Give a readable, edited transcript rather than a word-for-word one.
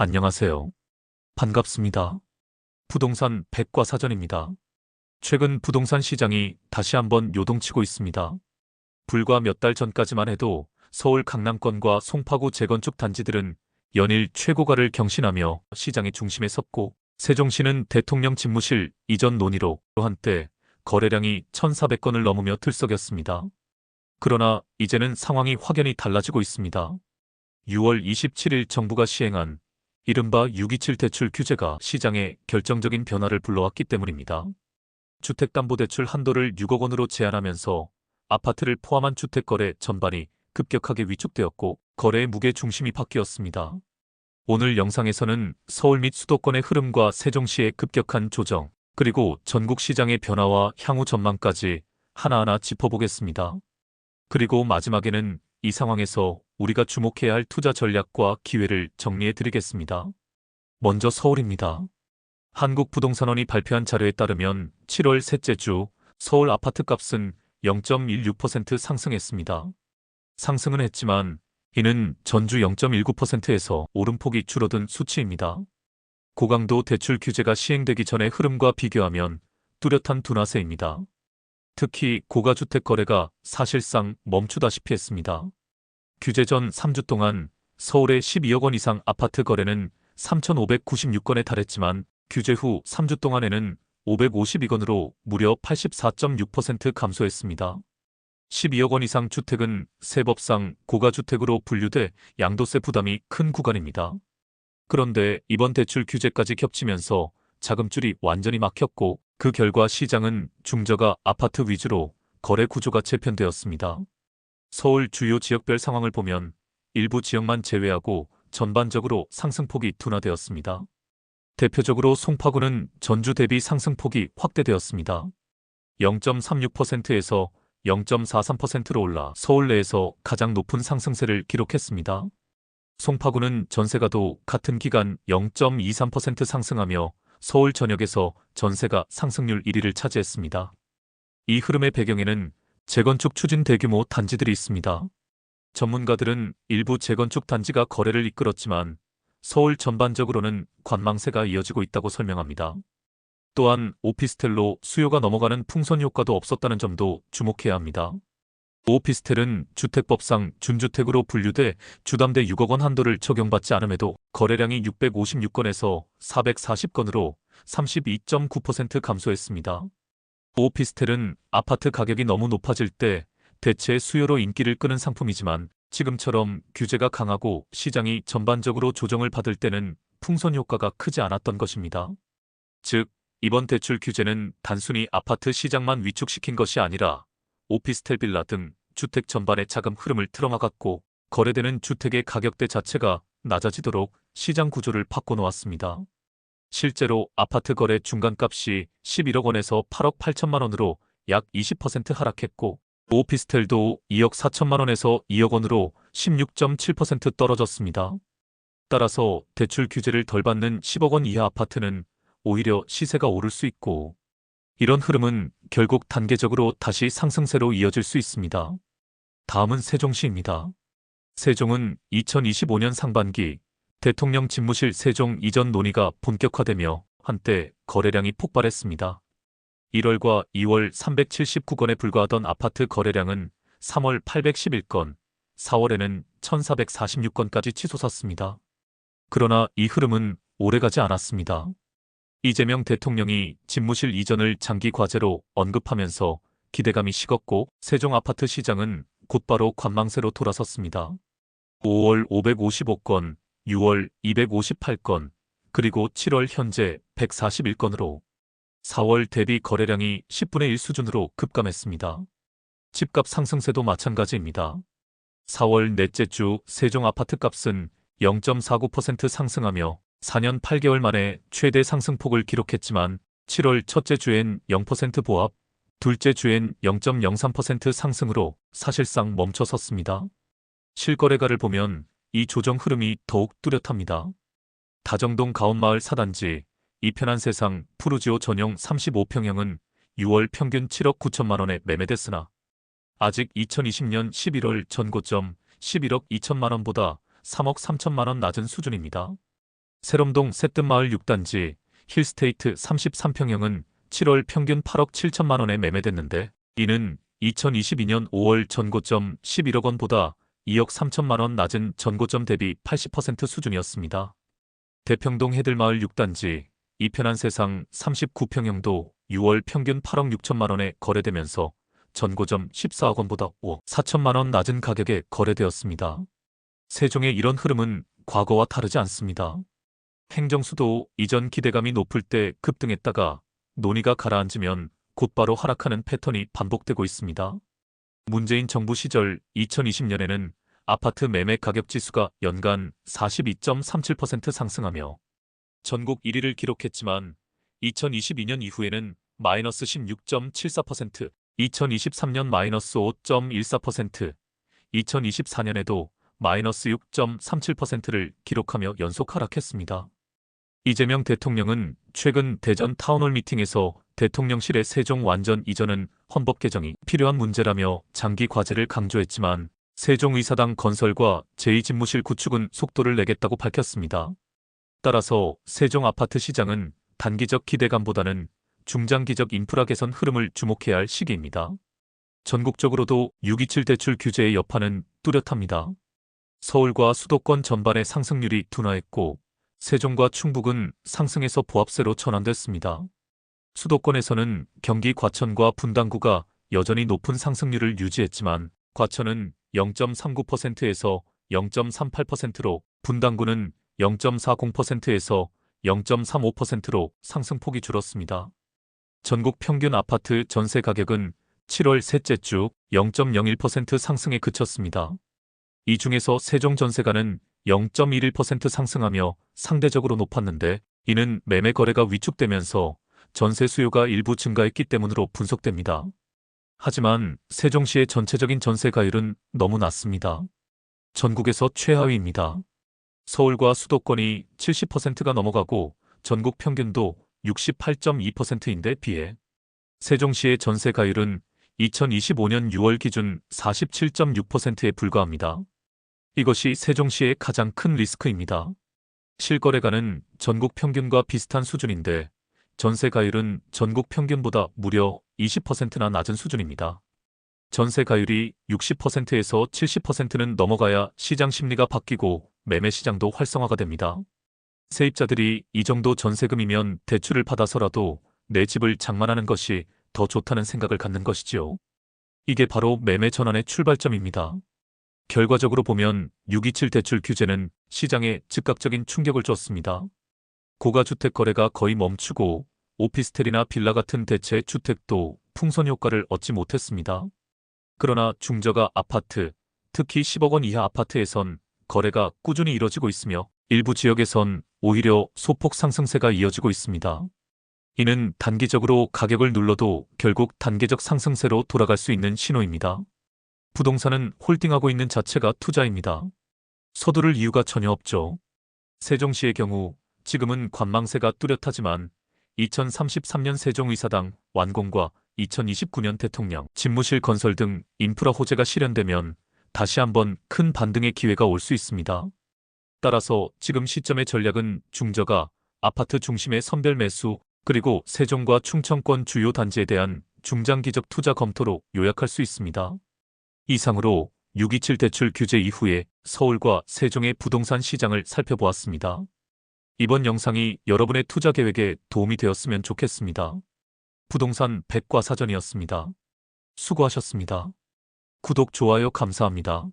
안녕하세요. 반갑습니다. 부동산 백과사전입니다. 최근 부동산 시장이 다시 한번 요동치고 있습니다. 불과 몇 달 전까지만 해도 서울 강남권과 송파구 재건축 단지들은 연일 최고가를 경신하며 시장의 중심에 섰고, 세종시는 대통령 집무실 이전 논의로 한때 거래량이 1,400건을 넘으며 들썩였습니다. 그러나 이제는 상황이 확연히 달라지고 있습니다. 6월 27일 정부가 시행한 이른바 627 대출 규제가 시장에 결정적인 변화를 불러왔기 때문입니다. 주택담보대출 한도를 6억 원으로 제한하면서 아파트를 포함한 주택거래 전반이 급격하게 위축되었고, 거래의 무게 중심이 바뀌었습니다. 오늘 영상에서는 서울 및 수도권의 흐름과 세종시의 급격한 조정, 그리고 전국 시장의 변화와 향후 전망까지 하나하나 짚어보겠습니다. 그리고 마지막에는 이 상황에서 우리가 주목해야 할 투자 전략과 기회를 정리해드리겠습니다. 먼저 서울입니다. 한국부동산원이 발표한 자료에 따르면 7월 셋째 주 서울 아파트값은 0.16% 상승했습니다. 상승은 했지만 이는 전주 0.19%에서 오름폭이 줄어든 수치입니다. 고강도 대출 규제가 시행되기 전의 흐름과 비교하면 뚜렷한 둔화세입니다. 특히 고가주택 거래가 사실상 멈추다시피 했습니다. 규제 전 3주 동안 서울의 12억 원 이상 아파트 거래는 3,596건에 달했지만 규제 후 3주 동안에는 552건으로 무려 84.6% 감소했습니다. 12억 원 이상 주택은 세법상 고가주택으로 분류돼 양도세 부담이 큰 구간입니다. 그런데 이번 대출 규제까지 겹치면서 자금줄이 완전히 막혔고, 그 결과 시장은 중저가 아파트 위주로 거래 구조가 재편되었습니다. 서울 주요 지역별 상황을 보면 일부 지역만 제외하고 전반적으로 상승폭이 둔화되었습니다. 대표적으로 송파구는 전주 대비 상승폭이 확대되었습니다. 0.36%에서 0.43%로 올라 서울 내에서 가장 높은 상승세를 기록했습니다. 송파구는 전세가도 같은 기간 0.23% 상승하며 서울 전역에서 전세가 상승률 1위를 차지했습니다. 이 흐름의 배경에는 재건축 추진 대규모 단지들이 있습니다. 전문가들은 일부 재건축 단지가 거래를 이끌었지만 서울 전반적으로는 관망세가 이어지고 있다고 설명합니다. 또한 오피스텔로 수요가 넘어가는 풍선 효과도 없었다는 점도 주목해야 합니다. 오피스텔은 주택법상 준주택으로 분류돼 주담대 6억 원 한도를 적용받지 않음에도 거래량이 656건에서 440건으로 32.9% 감소했습니다. 오피스텔은 아파트 가격이 너무 높아질 때 대체 수요로 인기를 끄는 상품이지만, 지금처럼 규제가 강하고 시장이 전반적으로 조정을 받을 때는 풍선 효과가 크지 않았던 것입니다. 즉, 이번 대출 규제는 단순히 아파트 시장만 위축시킨 것이 아니라 오피스텔 빌라 등 주택 전반의 자금 흐름을 틀어막았고, 거래되는 주택의 가격대 자체가 낮아지도록 시장 구조를 바꿔놓았습니다. 실제로 아파트 거래 중간값이 11억 원에서 8억 8천만 원으로 약 20% 하락했고, 오피스텔도 2억 4천만 원에서 2억 원으로 16.7% 떨어졌습니다. 따라서 대출 규제를 덜 받는 10억 원 이하 아파트는 오히려 시세가 오를 수 있고, 이런 흐름은 결국 단계적으로 다시 상승세로 이어질 수 있습니다. 다음은 세종시입니다. 세종은 2025년 상반기 대통령 집무실 세종 이전 논의가 본격화되며 한때 거래량이 폭발했습니다. 1월과 2월 379건에 불과하던 아파트 거래량은 3월 811건, 4월에는 1,446건까지 치솟았습니다. 그러나 이 흐름은 오래가지 않았습니다. 이재명 대통령이 집무실 이전을 장기 과제로 언급하면서 기대감이 식었고, 세종 아파트 시장은 곧바로 관망세로 돌아섰습니다. 5월 555건, 6월 258건, 그리고 7월 현재 141건으로 4월 대비 거래량이 10분의 1 수준으로 급감했습니다. 집값 상승세도 마찬가지입니다. 4월 넷째 주 세종 아파트값은 0.49% 상승하며 4년 8개월 만에 최대 상승폭을 기록했지만, 7월 첫째 주엔 0% 보합, 둘째 주엔 0.03% 상승으로 사실상 멈춰섰습니다. 실거래가를 보면 이 조정 흐름이 더욱 뚜렷합니다. 다정동 가온마을 4단지, 이편한 세상 푸르지오 전용 35평형은 6월 평균 7억 9천만 원에 매매됐으나 아직 2020년 11월 전고점 11억 2천만 원보다 3억 3천만 원 낮은 수준입니다. 세롬동 새뜸마을 6단지 힐스테이트 33평형은 7월 평균 8억 7천만 원에 매매됐는데 이는 2022년 5월 전고점 11억 원보다 2억 3천만 원 낮은 전고점 대비 80% 수준이었습니다. 대평동 해들마을 6단지 이편한 세상 39평형도 6월 평균 8억 6천만 원에 거래되면서 전고점 14억 원보다 5억 4천만 원 낮은 가격에 거래되었습니다. 세종의 이런 흐름은 과거와 다르지 않습니다. 행정수도 이전 기대감이 높을 때 급등했다가 논의가 가라앉으면 곧바로 하락하는 패턴이 반복되고 있습니다. 문재인 정부 시절 2020년에는 아파트 매매 가격 지수가 연간 42.37% 상승하며 전국 1위를 기록했지만 2022년 이후에는 마이너스 16.74%, 2023년 마이너스 5.14%, 2024년에도 마이너스 6.37%를 기록하며 연속 하락했습니다. 이재명 대통령은 최근 대전 타운홀 미팅에서 대통령실의 세종 완전 이전은 헌법 개정이 필요한 문제라며 장기 과제를 강조했지만 세종의사당 건설과 제2집무실 구축은 속도를 내겠다고 밝혔습니다. 따라서 세종 아파트 시장은 단기적 기대감보다는 중장기적 인프라 개선 흐름을 주목해야 할 시기입니다. 전국적으로도 627 대출 규제의 여파는 뚜렷합니다. 서울과 수도권 전반의 상승률이 둔화했고 세종과 충북은 상승에서 보합세로 전환됐습니다. 수도권에서는 경기 과천과 분당구가 여전히 높은 상승률을 유지했지만 과천은 0.39%에서 0.38%로 분당구는 0.40%에서 0.35%로 상승폭이 줄었습니다. 전국 평균 아파트 전세 가격은 7월 셋째 주 0.01% 상승에 그쳤습니다. 이 중에서 세종 전세가는 0.11% 상승하며 상대적으로 높았는데 이는 매매 거래가 위축되면서 전세 수요가 일부 증가했기 때문으로 분석됩니다. 하지만 세종시의 전체적인 전세 가율은 너무 낮습니다. 전국에서 최하위입니다. 서울과 수도권이 70%가 넘어가고 전국 평균도 68.2%인데 비해 세종시의 전세 가율은 2025년 6월 기준 47.6%에 불과합니다. 이것이 세종시의 가장 큰 리스크입니다. 실거래가는 전국 평균과 비슷한 수준인데 전세 가율은 전국 평균보다 무려 20%나 낮은 수준입니다. 전세 가율이 60%에서 70%는 넘어가야 시장 심리가 바뀌고 매매 시장도 활성화가 됩니다. 세입자들이 이 정도 전세금이면 대출을 받아서라도 내 집을 장만하는 것이 더 좋다는 생각을 갖는 것이지요. 이게 바로 매매 전환의 출발점입니다. 결과적으로 보면 627 대출 규제는 시장에 즉각적인 충격을 줬습니다. 고가주택 거래가 거의 멈추고 오피스텔이나 빌라 같은 대체 주택도 풍선 효과를 얻지 못했습니다. 그러나 중저가 아파트, 특히 10억 원 이하 아파트에선 거래가 꾸준히 이뤄지고 있으며 일부 지역에선 오히려 소폭 상승세가 이어지고 있습니다. 이는 단기적으로 가격을 눌러도 결국 단계적 상승세로 돌아갈 수 있는 신호입니다. 부동산은 홀딩하고 있는 자체가 투자입니다. 서두를 이유가 전혀 없죠. 세종시의 경우 지금은 관망세가 뚜렷하지만 2033년 세종의사당 완공과 2029년 대통령 집무실 건설 등 인프라 호재가 실현되면 다시 한번 큰 반등의 기회가 올 수 있습니다. 따라서 지금 시점의 전략은 중저가 아파트 중심의 선별 매수 그리고 세종과 충청권 주요 단지에 대한 중장기적 투자 검토로 요약할 수 있습니다. 이상으로 627 대출 규제 이후에 서울과 세종의 부동산 시장을 살펴보았습니다. 이번 영상이 여러분의 투자 계획에 도움이 되었으면 좋겠습니다. 부동산 백과사전이었습니다. 수고하셨습니다. 구독, 좋아요 감사합니다.